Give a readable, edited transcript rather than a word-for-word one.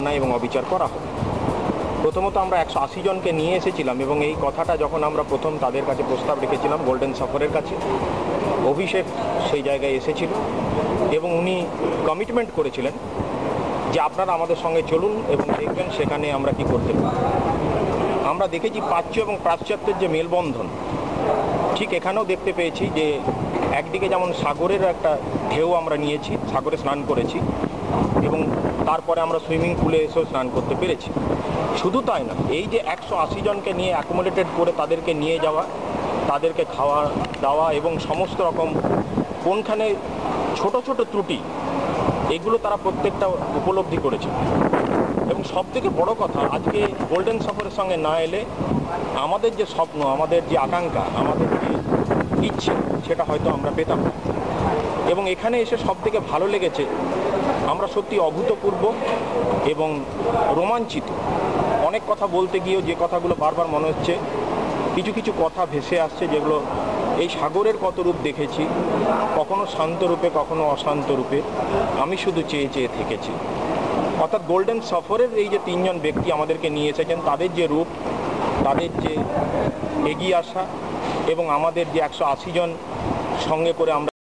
অন্যায় এবং অবিচার করা হবে। প্রথমত আমরা 180 জনকে নিয়ে এসেছিলাম এবং এই কথাটা যখন আমরা প্রথম তাদের কাছে প্রস্তাব রেখেছিলাম গোল্ডেন সফরের কাছে, অভিষেক সেই জায়গায় এসেছিল এবং উনি কমিটমেন্ট করেছিলেন যে আপনারা আমাদের সঙ্গে চলুন এবং দেখবেন সেখানে আমরা কি করতে পারি। আমরা দেখেছি প্রাচ্য এবং পাশ্চাত্যের যে মেলবন্ধন, ঠিক এখানেও দেখতে পেয়েছি যে একদিকে যেমন সাগরের একটা ঢেউ আমরা নিয়েছি, সাগরে স্নান করেছি এবং তারপরে আমরা সুইমিং পুলে এসেও স্নান করতে পেরেছি। শুধু তাই না, এই যে 180 জনকে নিয়ে অ্যাকোমোডেটেড করে তাদেরকে নিয়ে যাওয়া, তাদেরকে খাওয়া দাওয়া এবং সমস্ত রকম কোনখানে ছোট ছোট ত্রুটি, এগুলো তারা প্রত্যেকটা উপলব্ধি করেছে। এবং সবথেকে বড় কথা, আজকে গোল্ডেন সফরের সঙ্গে না এলে আমাদের যে স্বপ্ন, আমাদের যে আকাঙ্ক্ষা, আমাদের যে ইচ্ছে, সেটা হয়তো আমরা পেতাম না। এবং এখানে এসে সবথেকে ভালো লেগেছে, আমরা সত্যি অভূতপূর্ব এবং রোমাঞ্চিত। অনেক কথা বলতে গিয়েও যে কথাগুলো বারবার মনে হচ্ছে, কিছু কিছু কথা ভেসে আসছে যেগুলো এই সাগরের কত রূপ দেখেছি, কখনো শান্ত রূপে, কখনো অশান্ত রূপে, আমি শুধু চেয়ে চেয়ে থেকেছি। অর্থাৎ গোল্ডেন সফরের এই যে 3 জন ব্যক্তি আমাদেরকে নিয়ে এসেছেন, তাদের যে রূপ, তাদের যে এগিয়ে আসা এবং আমাদের যে 180 জন সঙ্গে করে আমরা